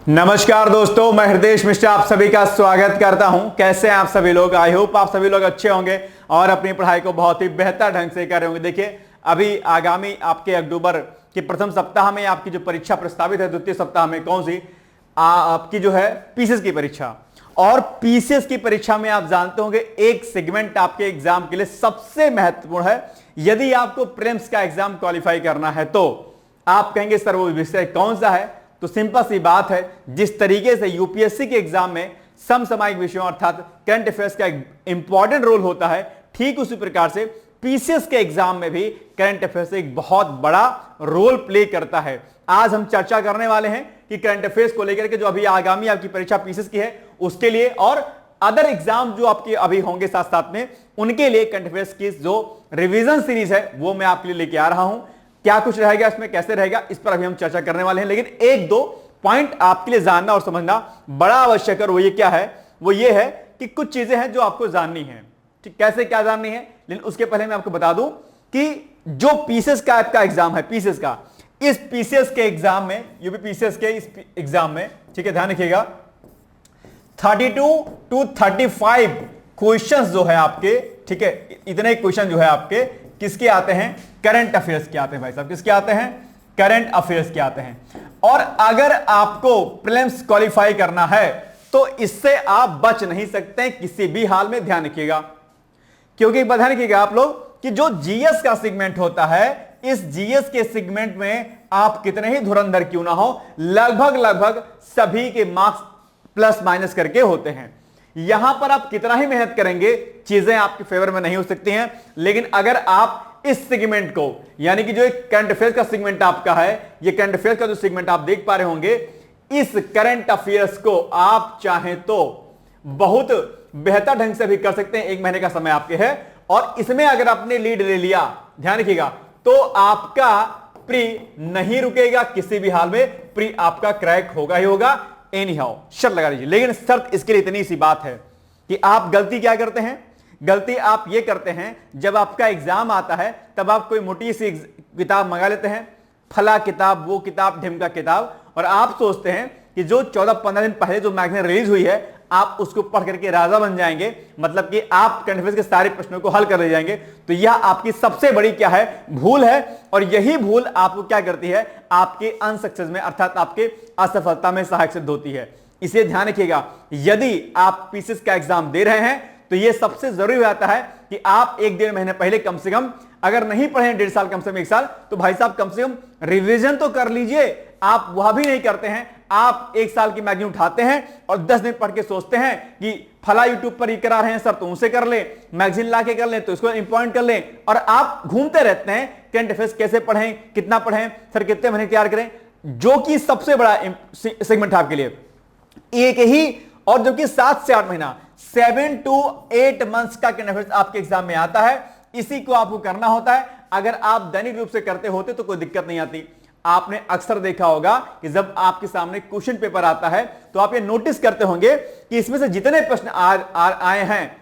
नमस्कार दोस्तों, मैं हृदय मिश्रा आप सभी का स्वागत करता हूं। कैसे हैं आप सभी लोग? आई होप आप सभी लोग अच्छे होंगे और अपनी पढ़ाई को बहुत ही बेहतर ढंग से कर रहे होंगे। देखिए, अभी आगामी आपके अक्टूबर के प्रथम सप्ताह में आपकी जो परीक्षा प्रस्तावित है, द्वितीय सप्ताह में कौन सी आपकी जो है पीसीएस की परीक्षा। और पीसीएस की परीक्षा में आप जानते होंगे एक सेगमेंट आपके एग्जाम के लिए सबसे महत्वपूर्ण है। यदि आपको प्रीलिम्स का एग्जाम क्वालिफाई करना है तो आप कहेंगे सर वो विषय कौन सा है? तो सिंपल सी बात है, जिस तरीके से यूपीएससी के एग्जाम में समसामयिक विषयों अर्थात करंट अफेयर्स का इंपॉर्टेंट रोल होता है, ठीक उसी प्रकार से पीसीएस के एग्जाम में भी करंट अफेयर्स एक बहुत बड़ा रोल प्ले करता है। आज हम चर्चा करने वाले हैं कि करंट अफेयर्स को लेकर के जो अभी आगामी आपकी परीक्षा पीसीएस की है उसके लिए और अदर एग्जाम जो आपके अभी होंगे साथ साथ में उनके लिए करंट अफेयर्स की जो रिवीजन सीरीज है वो मैं आपके लिए लेके आ रहा हूं। क्या कुछ रहेगा इसमें, कैसे रहेगा, इस पर अभी हम चर्चा करने वाले हैं। लेकिन एक दो पॉइंट आपके लिए जानना और समझना बड़ा आवश्यक है। वो ये क्या है? वो ये है कि कुछ चीजें हैं जो आपको जाननी है। ठीक, कैसे क्या जाननी है? लेकिन उसके पहले मैं आपको बता दूं कि जो पीसीएस का आपका एग्जाम है, पीसीएस का, इस पीसीएस के एग्जाम में, यूपी पीसीएस के इस एग्जाम में, ठीक है, ध्यान रखिएगा, 32 to 35 क्वेश्चंस जो है आपके, ठीक है, इतने क्वेश्चन जो है आपके किसके आते हैं? करंट अफेयर्स के आते हैं भाई साहब। किसके आते हैं? करंट अफेयर्स के आते हैं। और अगर आपको प्रीलिम्स क्वालिफाई करना है तो इससे आप बच नहीं सकते किसी भी हाल में। ध्यान रखिएगा, क्योंकि ध्यान रखिएगा आप लोग कि जो जीएस का सेगमेंट होता है, इस जीएस के सेगमेंट में आप कितने ही धुरंधर क्यों ना हो, लगभग सभी के मार्क्स प्लस माइनस करके होते हैं। यहां पर आप कितना ही मेहनत करेंगे चीजें आपके फेवर में नहीं हो सकती हैं। लेकिन अगर आप इस सेगमेंट को, यानी कि जो एक करंट अफेयर्स का सेगमेंट आपका है, ये करंट अफेयर्स का जो सेगमेंट आप देख पा रहे होंगे, इस करंट अफेयर्स को आप चाहें तो बहुत बेहतर ढंग से भी कर सकते हैं। 1 महीने का समय आपके है और इसमें अगर आपने लीड ले लिया, ध्यान रखिएगा, तो आपका प्री नहीं रुकेगा किसी भी हाल में। प्री आपका क्रैक होगा ही होगा, एनी हाउ शर्त लगा लीजिए। लेकिन शर्त इसके लिए इतनी सी बात है कि आप गलती क्या करते हैं? गलती आप ये करते हैं, जब आपका एग्जाम आता है तब आप कोई मोटी सी किताब मंगा लेते हैं, फला किताब, वो किताब, ढिमका किताब, और आप सोचते हैं कि जो 14-15 दिन पहले जो मैगजीन रिलीज हुई है आप उसको पढ़ करके राजा बन जाएंगे, मतलब कि आप करंट अफेयर्स के सारे प्रश्नों को हल कर ले जाएंगे। तो यह आपकी सबसे बड़ी क्या है? भूल है। और यही भूल आपको क्या करती है? आपके अनसक्सेस में अर्थात आपके असफलता में सहायक सिद्ध होती है। इसे ध्यान रखिएगा, यदि आप पीसीएस का एग्जाम दे रहे हैं तो यह सबसे जरूरी हो जाता है कि आप 1-1.5 महीने पहले कम से कम, अगर नहीं पढ़े 1.5 साल, कम से कम 1 साल, तो भाई साहब कम से कम रिवीजन तो कर लीजिए। आप वह भी नहीं करते हैं, आप 1 साल की मैगजीन उठाते हैं और 10 दिन पढ़ के सोचते हैं कि फला यूट्यूब पर ही करा रहे हैं सर तो उनसे कर ले, मैगजीन ला के कर ले तो इसको इंपॉइंट कर ले, और आप घूमते रहते हैं करंट अफेयर्स कैसे पढ़ें, कितना पढ़ें, सर कितने महीने तैयार करें, जो कि सबसे बड़ा सेगमेंट है आपके लिए। एक ही, और जो कि 7 से 8 महीना, 7 to 8 मंथ्स का करंट अफेयर्स आपके एग्जाम में आता है, इसी को आपको करना होता है। अगर आप दैनिक रूप से करते होते तो कोई दिक्कत नहीं आती। आपने अक्सर देखा होगा कि जब आपके सामने क्वेश्चन पेपर आता है तो आप ये नोटिस करते होंगे कि इसमें से जितने प्रश्न आए हैं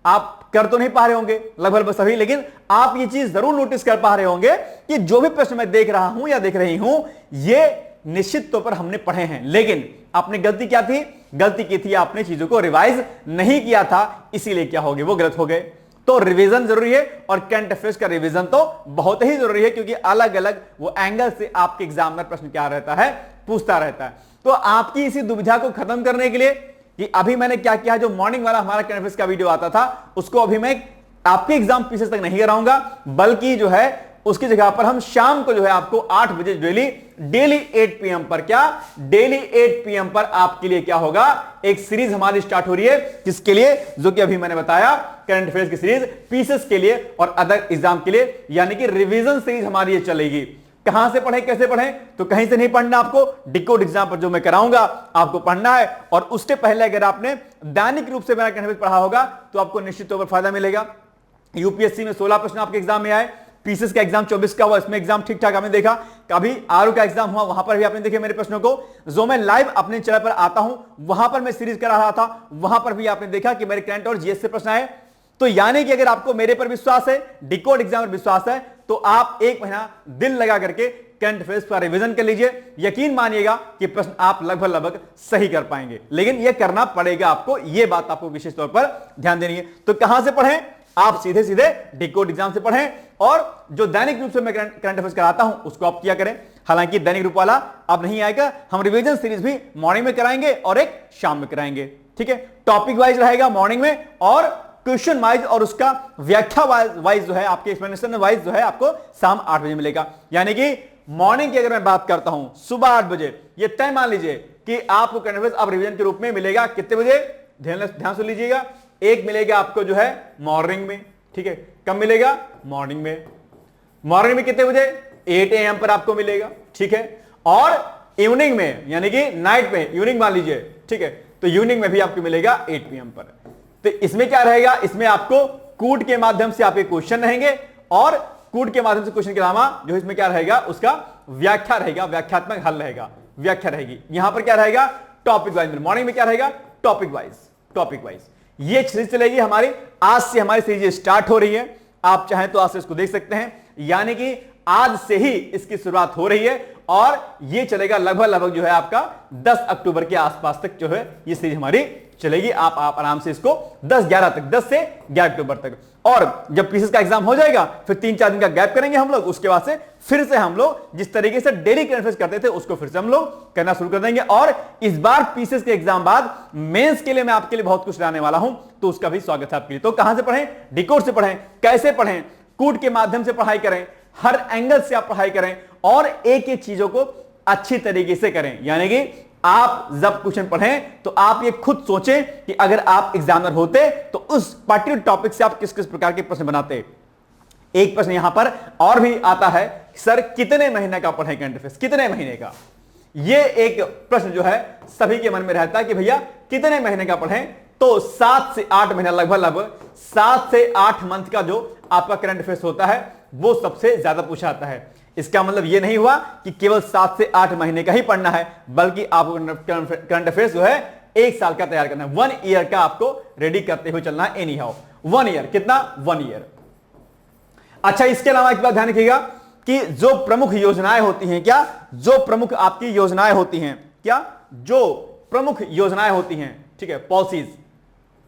आप कर तो नहीं पा रहे होंगे लगभग सभी, लेकिन आप ये चीज जरूर नोटिस कर पा रहे होंगे कि जो भी प्रश्न मैं देख रहा हूं या देख रही हूं ये निश्चित तौर पर हमने पढ़े हैं। लेकिन आपने गलती क्या थी? गलती की थी आपने चीजों को रिवाइज नहीं किया था, इसीलिए क्या हो गए? वो गलत हो गए। तो रिवीजन जरूरी है और करंट अफेयर्स का रिवीजन तो बहुत ही जरूरी है, क्योंकि अलग अलग वो एंगल से आपके एग्जामिनर प्रश्न क्या रहता है, पूछता रहता है। तो आपकी इसी दुविधा को खत्म करने के लिए कि अभी मैंने क्या किया, जो मॉर्निंग वाला हमारा करंट अफेयर्स का वीडियो आता था उसको अभी मैं आपके एग्जाम पीसीएस तक नहीं कराऊंगा, बल्कि जो है उसकी जगह पर हम शाम को जो है आपको 8 बजे डेली 8 PM पर, क्या डेली 8 PM पर आपके लिए क्या होगा? एक सीरीज हमारी स्टार्ट हो रही है, किसके लिए? जो कि अभी मैंने बताया, करंट अफेयर्स की सीरीज पीसीएस के लिए और अदर एग्जाम के लिए, यानी कि रिवीजन सीरीज हमारी ये चलेगी। कहां से पढ़ें, कैसे पढ़ें? तो कहीं से नहीं पढ़ना, आपको डिकोड एग्जाम पर जो मैं कराऊंगा आपको पढ़ना है। और उसके पहले अगर आपने दैनिक रूप से मेरा करंट अफेयर्स पढ़ा होगा तो आपको निश्चित तौर पर फायदा मिलेगा। यूपीएससी में 16 प्रश्न आपके एग्जाम में आए, पीसीएस का एग्जाम 24 का हुआ, इसमें एग्जाम ठीक ठाक आपने देखा। कभी आरओ का एग्जाम हुआ, वहां पर भी आपने देखे मेरे प्रश्नों को। जो मैं लाइव अपने चैनल पर आता हूं वहां पर मैं सीरीज करा रहा था, वहां पर भी आपने देखा कि मेरे करंट और जीएस से प्रश्न आए। तो यानी कि अगर आपको मेरे पर विश्वास है, डिकोड एग्जाम पर विश्वास है, तो आप 1 महीना दिल लगा करके करंट अफेयर्स का रिवीजन कर लीजिए। यकीन मानिएगा कि प्रश्न आप लगभग सही कर पाएंगे, लेकिन यह करना पड़ेगा आपको, यह बात आपको विशेष तौर पर ध्यान देनी है। तो कहां से पढ़ें? आप सीधे सीधे डिकोड एग्जाम से पढ़ें, और जो दैनिक रूप से मैं करंट अफेयर्स कराता हूं उसको आप किया करें। हालांकि दैनिक रूप वाला अब नहीं आएगा, हम रिवीजन सीरीज भी मॉर्निंग में कराएंगे और एक शाम में कराएंगे, ठीक है। टॉपिक वाइज रहेगा मॉर्निंग में, और क्वेश्चन वाइज और उसका व्याख्या वाइज जो है, आपके एक्सप्लेनेशन वाइज जो है आपको शाम 8 बजे मिलेगा। यानी कि मॉर्निंग की अगर मैं बात करता हूं सुबह 8 बजे, ये तय मान लीजिए कि आपको करंट अफेयर्स अब रिवीजन के रूप में मिलेगा कितने बजे? ध्यान से लीजिएगा, एक मिलेगा आपको जो है मॉर्निंग में, ठीक है। कब मिलेगा? मॉर्निंग में। मॉर्निंग में कितने बजे? 8 AM पर आपको मिलेगा, ठीक है। और इवनिंग में, यानी कि नाइट में, इवनिंग मान लीजिए, ठीक है, तो इवनिंग में भी आपको मिलेगा 8 PM पर। तो इसमें क्या रहेगा? इसमें आपको कूट के माध्यम से आपके क्वेश्चन रहेंगे, और कूट के माध्यम से क्वेश्चन के अलावा जो इसमें क्या रहेगा? उसका व्याख्या रहेगा, व्याख्यात्मक हल रहेगा, व्याख्या रहेगी। यहां पर क्या रहेगा? टॉपिक वाइज में। मॉर्निंग में क्या रहेगा? Topic wise. ये सीरीज चलेगी हमारी, आज से हमारी सीरीज स्टार्ट हो रही है। आप चाहें तो आज से इसको देख सकते हैं, यानी कि आज से ही इसकी शुरुआत हो रही है, और ये चलेगा लगभग जो है आपका 10 अक्टूबर के आसपास तक जो है ये सीरीज हमारी चलेगी। आप आराम से इसको 10-11 तक, 10 से 11 अक्टूबर तक। और जब पीसीएस का एग्जाम हो जाएगा फिर 3-4 दिन का गैप करेंगे हम लोग, उसके बाद से फिर से हम लोग जिस तरीके से डेली करंट अफेयर्स करते थे उसको फिर से हम लोग करना शुरू कर देंगे। और इस बार पीसीएस के एग्जाम बाद मेंस के लिए मैं आपके लिए बहुत कुछ लाने वाला हूं, तो उसका भी स्वागत है आपके लिए। तो कहां से पढ़ें? डिकोड से पढ़ें। कैसे पढ़ें? कूट के माध्यम से पढ़ाई करें, हर एंगल से आप पढ़ाई करें, और एक एक चीजों को अच्छी तरीके से करें। यानी कि आप जब क्वेश्चन पढ़ें तो आप ये खुद सोचें कि अगर आप एग्जामिनर होते तो उस पर्टिकुलर टॉपिक से आप किस किस प्रकार के प्रश्न बनाते। एक प्रश्न यहां पर और भी आता है, सर कितने महीने का पढ़ें करंट अफेयर्स? कितने महीने का? ये एक प्रश्न जो है सभी के मन में रहता है कि भैया कितने महीने का पढ़ें? तो 7 से 8 महीना, लगभग 7 से 8 मंथ का जो आपका करंट अफेयर्स होता है वो सबसे ज्यादा पूछा जाता है। इसका मतलब यह नहीं हुआ कि केवल 7 से 8 महीने का ही पढ़ना है, बल्कि आपको करंट अफेयर्स जो है 1 साल का तैयार करना है। 1 ईयर का आपको रेडी करते हुए चलना है। एनी हाउ 1 ईयर, कितना? 1 ईयर। अच्छा, इसके अलावा एक बात ध्यान रखिएगा कि जो प्रमुख योजनाएं होती हैं, क्या जो प्रमुख आपकी योजनाएं होती हैं, क्या जो प्रमुख योजनाएं होती हैं, ठीक है, पॉलिसीज,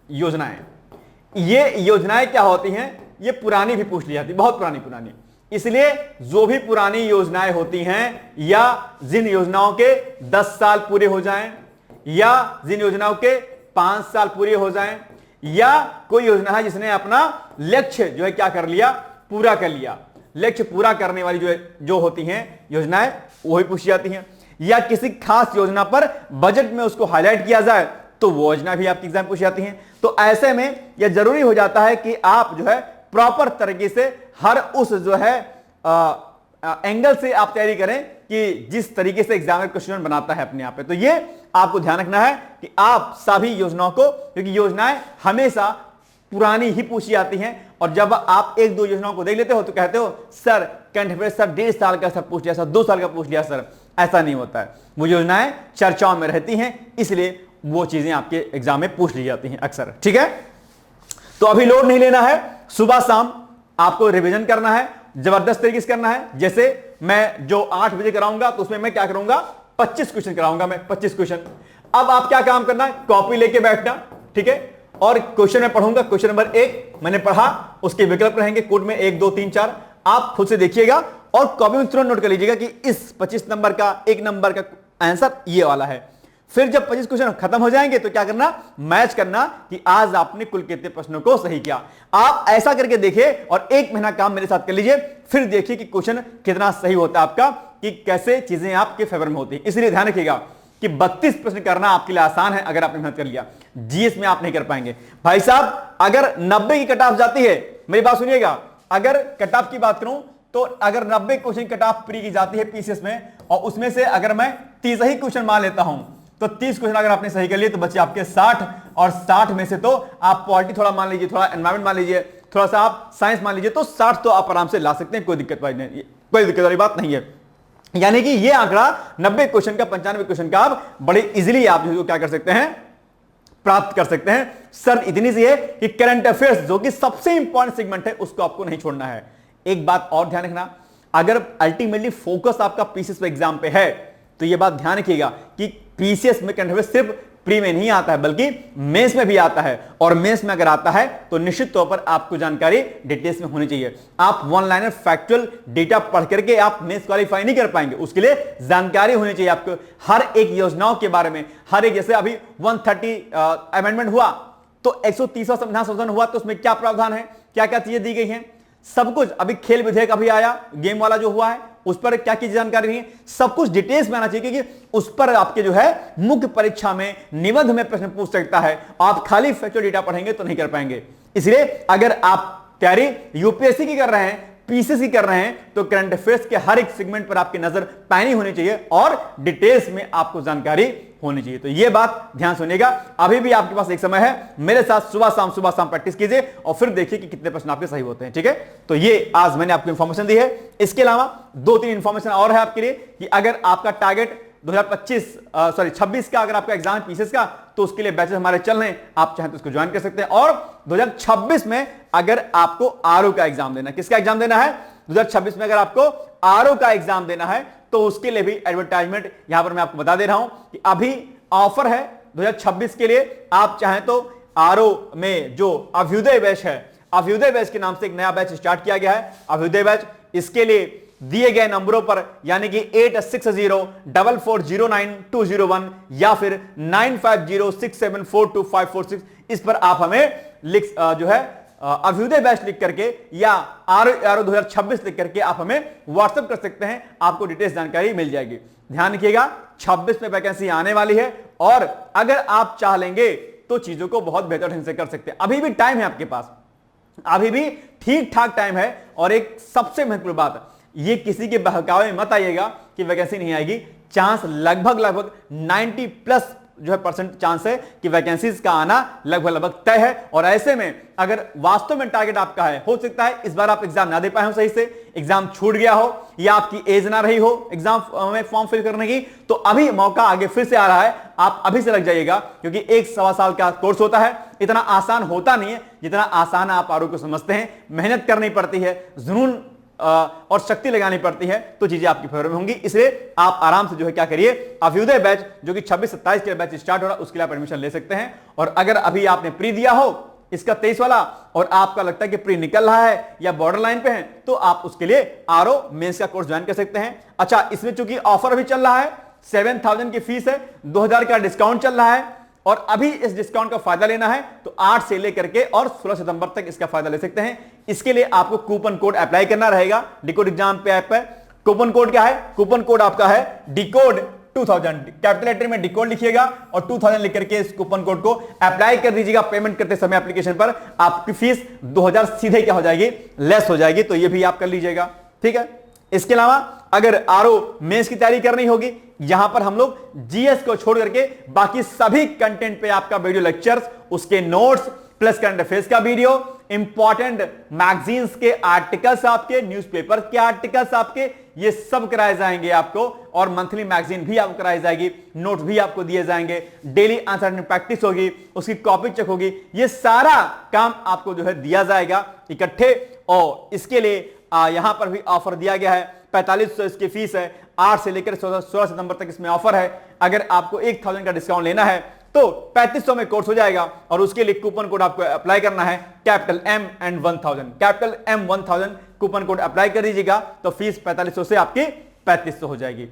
योजनाएं, ये योजनाएं क्या होती हैं? ये पुरानी भी पूछ ली जाती, बहुत पुरानी। इसलिए जो भी पुरानी योजनाएं होती हैं, या जिन योजनाओं के 10 साल पूरे हो जाएं, या जिन योजनाओं के 5 साल पूरे हो जाएं, या कोई योजना है जिसने अपना लक्ष्य जो है क्या कर लिया? पूरा कर लिया। लक्ष्य पूरा करने वाली जो होती हैं योजनाएं, वही पूछी जाती हैं। या किसी खास योजना पर बजट में उसको हाईलाइट किया जाए तो वो योजना भी आपकी एग्जाम पूछी जाती हैं। तो ऐसे में यह जरूरी हो जाता है कि आप जो है प्रॉपर तरीके से हर उस जो है एंगल से आप तैयारी करें कि जिस तरीके से एग्जामिनर क्वेश्चन बनाता है अपने आप पे। तो ये आपको ध्यान रखना है कि आप सभी योजनाओं को, क्योंकि योजनाएं हमेशा पुरानी ही पूछी जाती हैं, और जब आप 1-2 योजनाओं को देख लेते हो तो कहते हो सर करंट अफेयर्स सर 1.5 साल का सर पूछ लिया, सर 2 साल का पूछ लिया सर। ऐसा नहीं होता है, वो योजनाएं चर्चाओं में रहती हैं, इसलिए वो चीजें आपके एग्जाम में पूछ ली जाती हैं अक्सर, ठीक है। तो अभी लोड नहीं लेना है, सुबह शाम आपको रिवीजन करना है, जबरदस्त तरीके से करना है। जैसे मैं जो 8 बजे कराऊंगा तो उसमें मैं क्या करूंगा? 25 क्वेश्चन कराऊंगा मैं, 25 क्वेश्चन। अब आप क्या काम करना है? कॉपी लेके बैठना, ठीक है, और क्वेश्चन में पढ़ूंगा। क्वेश्चन नंबर 1 मैंने पढ़ा, उसके विकल्प रहेंगे कोड में 1 2 3 4। आप खुद से देखिएगा और कॉपी में तुरंत नोट कर लीजिएगा कि इस 25 नंबर का 1 नंबर का आंसर ये वाला है। फिर जब 25 क्वेश्चन खत्म हो जाएंगे तो क्या करना? मैच करना कि आज आपने कुल कितने प्रश्नों को सही किया। आप ऐसा करके देखिए और 1 महीना काम मेरे साथ कर लीजिए, फिर देखिए कि क्वेश्चन कितना सही होता है आपका, कि कैसे चीजें आपके फेवर में होती है। इसलिए ध्यान रखिएगा कि 32 प्रश्न करना आपके लिए आसान है अगर आपने मेहनत कर लिया। जीएस में आप नहीं कर पाएंगे भाई साहब। अगर 90 की कट ऑफ जाती है, मेरी बात सुनिएगा, अगर कट ऑफ की बात करूं तो अगर 90 क्वेश्चन कट ऑफ प्री की जाती है पीसीएस में, और उसमें से अगर मैं 30 ही क्वेश्चन मान लेता हूं तो 30 क्वेश्चन अगर आपने सही कर लिए तो बच्चे आपके 60, और 60 में से तो आप पॉलिटी थोड़ा मान लीजिए, थोड़ा एनवायरमेंट मान लीजिए, थोड़ा सा आप साइंस मान लीजिए, तो 60 तो आप आराम से ला सकते हैं, कोई दिक्कत वाली बात नहीं है। यानी कि ये आंकड़ा 90 क्वेश्चन का, 95 क्वेश्चन का आप बड़े इजीली आप जो क्या कर सकते हैं, प्राप्त कर सकते हैं। सर इतनी सी है कि करंट अफेयर्स जो कि सबसे इंपॉर्टेंट सेगमेंट है उसको आपको नहीं छोड़ना है। एक बात और ध्यान रखना, अगर अल्टीमेटली फोकस आपका पीसीएस पे एग्जाम पे है तो यह बात ध्यान रखिएगा कि पीसीएस में करंट अफेयर्स सिर्फ प्री में नहीं आता है बल्कि मेंस में भी आता है, और मेंस में अगर आता है तो निश्चित तौर पर आपको जानकारी डिटेल्स में होनी चाहिए। आप वन लाइनर फैक्चुअल डेटा पढ़ करके आप मेंस क्वालिफाई नहीं कर पाएंगे, उसके लिए जानकारी होनी चाहिए आपको हर एक योजनाओं के बारे में। हर एक, जैसे अभी 130 अमेंडमेंट हुआ तो 130वां संविधान संशोधन हुआ तो उसमें क्या प्रावधान है, क्या क्या चीजें दी गई हैं, सब कुछ। अभी खेल विधेयक अभी आया, गेम वाला जो हुआ है उस पर क्या की जानकारी नहीं है, सब कुछ डिटेल्स में आना चाहिए, क्योंकि उस पर आपके जो है मुख्य परीक्षा में निबंध में प्रश्न पूछ सकता है। आप खाली फैक्चुअल डेटा पढ़ेंगे तो नहीं कर पाएंगे। इसलिए अगर आप तैयारी यूपीएससी की कर रहे हैं, पीसीएस की कर रहे हैं, तो करंट अफेयर्स के हर एक सेगमेंट पर आपकी नजर पैनी होनी चाहिए और डिटेल्स में आपको जानकारी होनी चाहिए। तो यह बात ध्यान सुनिएगा। अभी भी आपके पास एक समय है, मेरे साथ सुबह शाम प्रैक्टिस कीजिए और फिर देखिए कि कितने प्रश्न आपके सही होते हैं। ठीक है, तो ये आज मैंने आपको इंफॉर्मेशन दी है। इसके अलावा 2-3 इंफॉर्मेशन और है आपके लिए कि अगर आपका टारगेट 26 का अगर आपका एग्जाम है पीसीएस का, तो उसके लिए बैचेस हमारे चल रहे हैं, आप चाहें तो उसको ज्वाइन कर सकते हैं। और 2026 में अगर आपको आरओ का एग्जाम देना है, किसका एग्जाम देना है, 2026 में अगर आपको आरओ का एग्जाम देना है तो उसके लिए भी एडवर्टाइजमेंट यहां पर मैं आपको बता दे रहा हूं कि अभी ऑफर है 2026 के लिए। आप चाहें तो आरओ में जो अभ्युदय बैच है, अभ्युदय बैच के नाम से एक नया बैच स्टार्ट किया गया है, अभ्युदय बैच। इसके लिए दिए गए नंबरों पर यानी कि 8604409201 या फिर 9506742546 इस पर आप हमें लिख जो है अभ्युदय बैच लिख करके या आरओ 2026 लिख करके आप हमें व्हाट्सएप कर सकते हैं, आपको डिटेल्स जानकारी मिल जाएगी। ध्यान रखिएगा 26 में वैकेंसी आने वाली है और अगर आप चाह लेंगे तो चीजों को बहुत बेहतर ढंग से कर सकते हैं। अभी भी टाइम है आपके पास, अभी भी ठीक ठाक टाइम है। और एक सबसे महत्वपूर्ण बात, ये किसी के बहकावे में मत आइएगा कि वैकेंसी नहीं आएगी। चांस लगभग 90+ जो है परसेंट चांस है कि वैकेंसीज का आना लगभग तय है। और ऐसे में अगर वास्तव में टारगेट आपका है, हो सकता है इस बार आप एग्जाम ना दे पाए हो, सही से एग्जाम छूट गया हो या आपकी एज ना रही हो एग्जाम में फॉर्म फिल करने की, तो अभी मौका आगे फिर से आ रहा है। आप अभी से लग जाइएगा, क्योंकि 1-1.25 साल का कोर्स होता है, इतना आसान होता नहीं है जितना आसान आप आरओ को समझते हैं। मेहनत करनी पड़ती है, जुनून और शक्ति लगानी पड़ती है, तो चीजें आपकी फेवर में होंगी। इसलिए आप आराम से जो है क्या करिए, अभ्युदय बैच जो कि 26-27 के बैच स्टार्ट हो रहा है उसके लिए आप एडमिशन ले सकते हैं। और अगर अभी आपने प्री दिया हो इसका 23 वाला और आपका लगता है कि प्री निकल रहा है या बॉर्डर लाइन पे है, तो आप उसके लिए आरओ मेंस का कोर्स ज्वाइन कर सकते हैं। अच्छा, इसमें चूंकि ऑफर अभी चल रहा है, 7,000 की फीस है, 2,000 का डिस्काउंट चल रहा है और अभी इस डिस्काउंट का फायदा लेना है तो 8 से लेकर के और 16 सितंबर तक इसका फायदा ले सकते हैं। इसके लिए आपको कूपन कोड अप्लाई करना रहेगा डिकोड एग्जाम पे ऐप पर। कूपन कोड क्या है, कूपन कोड आपका है डिकोड 2000, कैपिटल लेटर में डिकोड लिखिएगा और 2000 लिख करके इस कूपन कोड को अप्लाई कर दीजिएगा। पेमेंट करते समय एप्लीकेशन पर आपकी फीस 2000 सीधे क्या हो जाएगी, लेस हो जाएगी, तो ये भी आप कर लीजिएगा। ठीक है, इसके अलावा अगर आरओ मेंस की तैयारी करनी होगी, यहां पर हम लोग जीएस को छोड़ करके बाकी सभी कंटेंट पे आपका वीडियो लेक्चर्स, उसके नोट्स प्लस करंट अफेयर्स का वीडियो, इंपॉर्टेंट मैगजीन्स के आर्टिकल्स आपके, न्यूज़पेपर के आर्टिकल्स आपके, ये सब कराए जाएंगे आपको। और मंथली मैगजीन भी आपको कराई जाएगी, नोट भी आपको दिए जाएंगे, डेली आंसर प्रैक्टिस होगी, उसकी कॉपी चेक होगी, ये सारा काम आपको जो है दिया जाएगा इकट्ठे। और इसके लिए यहां पर भी ऑफर दिया गया है, 4500 इसकी फीस है, 8 से लेकर 16 सितंबर तक इसमें ऑफर है। अगर आपको 1000 का डिस्काउंट लेना है तो 3500 में कोर्स हो जाएगा और उसके लिए कूपन कोड आपको अप्लाई करना है capital M and 1000, capital M 1000 coupon code apply कर दीजिएगा तो फीस 4500 से आपकी 3500 हो जाएगी।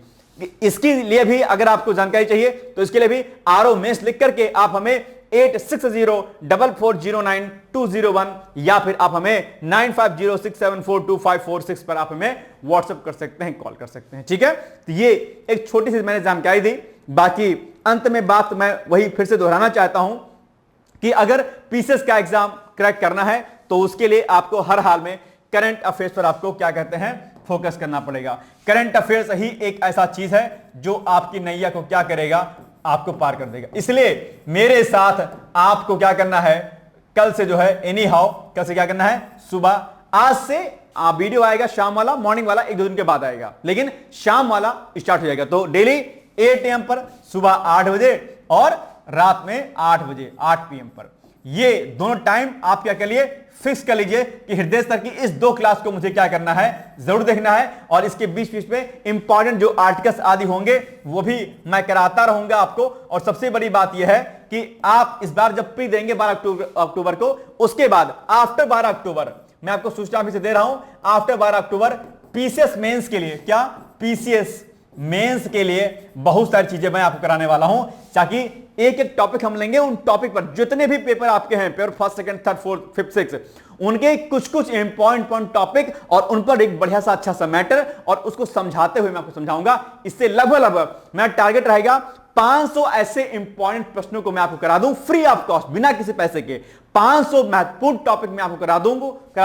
इसके लिए भी अगर आपको जानकारी चाहिए तो इसके लिए भी आरओ मेंस लिख करके आप हमें 8604409201 या फिर आप हमें 9506742546 पर आप हमें व्हाट्सएप कर सकते हैं, कॉल कर सकते हैं। ठीक है, तो ये एक छोटी सी मैंने जानकारी दी। बाकी अंत में बात मैं वही फिर से दोहराना चाहता हूं कि अगर पीसीएस का एग्जाम क्रैक करना है तो उसके लिए आपको हर हाल में करंट अफेयर्स पर आपको क्या कहते हैं, फोकस करना पड़ेगा। करंट अफेयर्स ही एक ऐसा चीज है जो आपकी नैया को क्या करेगा, आपको पार कर देगा। इसलिए मेरे साथ आपको क्या करना है, कल से जो है एनी हाउ, कल से क्या करना है, सुबह आज से वीडियो आएगा, शाम वाला, मॉर्निंग वाला 1-2 दिन के बाद आएगा, लेकिन शाम वाला स्टार्ट हो जाएगा। तो डेली 8 AM पर, सुबह 8 बजे और रात में 8 बजे 8 PM पर ये दोनों टाइम आप क्या कर लिए, फिक्स कर लीजिए कि हृदय सर की इस 2 क्लास को मुझे क्या करना है, जरूर देखना है। और इसके बीच बीच में इंपॉर्टेंट जो आर्टिकल्स आदि होंगे वो भी मैं कराता रहूंगा आपको। और सबसे बड़ी बात यह है कि आप इस बार जब प्री देंगे 12 अक्टूबर को, उसके बाद आफ्टर 12 अक्टूबर मैं आपको सूचना अभी से दे रहा हूं, आफ्टर 12 अक्टूबर पीसीएस मेंस के लिए, क्या पीसीएस मेंस के लिए बहुत सारी चीजें मैं आपको कराने वाला हूं, ताकि एक एक टॉपिक हम लेंगे, उन टॉपिक पर जितने भी पेपर आपके हैं, paper first second third fourth fifth six, उनके कुछ कुछ इंपॉर्टेंट टॉपिक और उन पर एक बढ़िया सा अच्छा सा मैटर और उसको समझाते हुए मैं आपको समझाऊंगा। इससे लगभग मेरा टारगेट रहेगा 500 ऐसे इंपॉर्टेंट प्रश्नों को मैं आपको करा दूं फ्री ऑफ कॉस्ट, बिना किसी पैसे के। 500 महत्वपूर्ण टॉपिक मैं आपको करा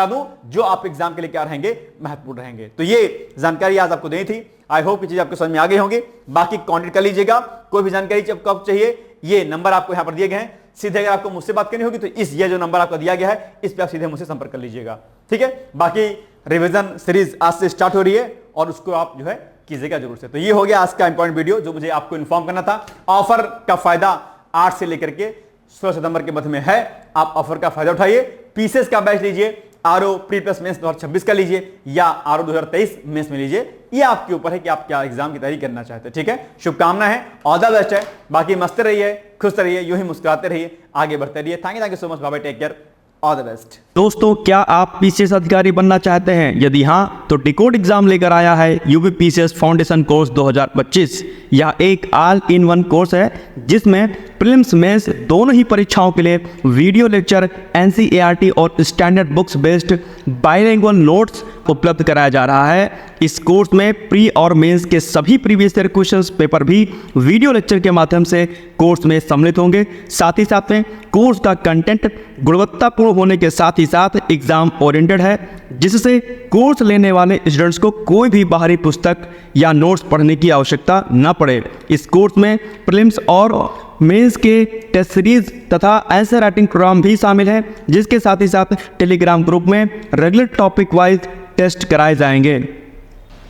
दूं जो आप एग्जाम के लिए क्या रहेंगे, महत्वपूर्ण रहेंगे। तो ये जानकारी आज आपको देनी थी। आई होप ये चीज आपको समझ में आ गई होंगी। बाकी कांटेक्ट कर लीजिएगा, कोई भी जानकारी कब चाहिए, ये नंबर आपको यहां पर दिए गए हैं। सीधे अगर आपको मुझसे बात करनी होगी तो ये जो नंबर आपको दिया गया है, इस पे आप सीधे मुझसे संपर्क कर लीजिएगा, ठीक है। बाकी रिवीजन सीरीज आज से स्टार्ट हो रही है और उसको आप जो है कीजिएगा जरूर से। तो ये हो गया आज का इंपॉर्टेंट वीडियो जो मुझे आपको इन्फॉर्म करना था। ऑफर का फायदा 8 से लेकर के 16 सितंबर के मध्य में है। आप ऑफर का फायदा उठाइए, पीसीएस का बैच लीजिए, आरओ प्री प्लस मेंस 2026 का लीजिए या आरओ 2023 मेंस में लीजिए। ये आपके ऊपर है कि आप क्या एग्जाम की तैयारी करना चाहते हैं, ठीक है। शुभकामनाएं है, ऑल द बेस्ट है। बाकी मस्त रहिए, खुश रहिए, यूं ही मुस्कुराते रहिए, आगे बढ़ते रहिए। Thank you so much, bye bye, take care, all the best. दोस्तों, क्या आप पीसीएस अधिकारी बनना चाहते हैं? यदि हाँ, तो डिकोड एग्जाम लेकर आया है यूपी पीसीएस फाउंडेशन कोर्स 2025। यह एक ऑल इन वन कोर्स है जिसमें प्रीलिम्स मेंस दोनों ही परीक्षाओं के लिए वीडियो लेक्चर, एनसीईआरटी और standard books based bilingual notes उपलब्ध कराया जा रहा है। इस कोर्स में प्री और मेंस के सभी प्रीवियस ईयर क्वेश्चंस पेपर भी वीडियो लेक्चर के माध्यम से कोर्स में सम्मिलित होंगे। साथ ही साथ में कोर्स का कंटेंट गुणवत्तापूर्ण होने के साथ ही साथ एग्जाम ओरिएंटेड है, जिससे कोर्स लेने वाले स्टूडेंट्स को कोई भी बाहरी पुस्तक या नोट्स पढ़ने की आवश्यकता न पड़े। इस कोर्स में प्रीलिम्स और मेंस के टेस्ट सीरीज तथा आंसर राइटिंग प्रोग्राम भी शामिल है, जिसके साथ ही साथ टेलीग्राम ग्रुप में रेगुलर टॉपिक वाइज टेस्ट कराए जाएंगे।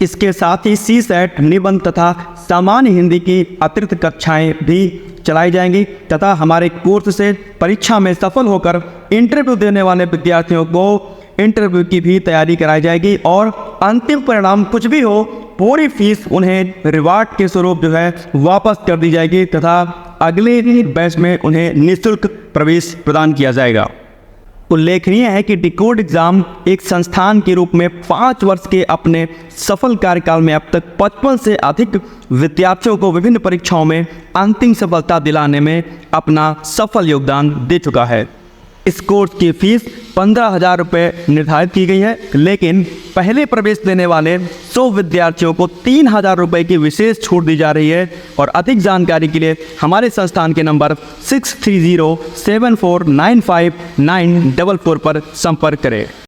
इसके साथ ही सीसेट, निबंध तथा सामान्य हिंदी की अतिरिक्त कक्षाएं भी चलाई जाएंगी तथा हमारे कोर्स से परीक्षा में सफल होकर इंटरव्यू देने वाले विद्यार्थियों को इंटरव्यू की भी तैयारी कराई जाएगी और अंतिम परिणाम कुछ भी हो, पूरी फीस उन्हें रिवार्ड के स्वरूप जो है वापस कर दी जाएगी तथा अगले बैच में उन्हें निःशुल्क प्रवेश प्रदान किया जाएगा। उल्लेखनीय है कि डिकोड एग्जाम एक संस्थान के रूप में 5 वर्ष के अपने सफल कार्यकाल में अब तक 55 से अधिक विद्यार्थियों को विभिन्न परीक्षाओं में अंतिम सफलता दिलाने में अपना सफल योगदान दे चुका है। इस कोर्स की फीस 15,000 रुपये निर्धारित की गई है, लेकिन पहले प्रवेश देने वाले 100 विद्यार्थियों को 3,000 रुपये की विशेष छूट दी जा रही है। और अधिक जानकारी के लिए हमारे संस्थान के नंबर 6307495944 पर संपर्क करें।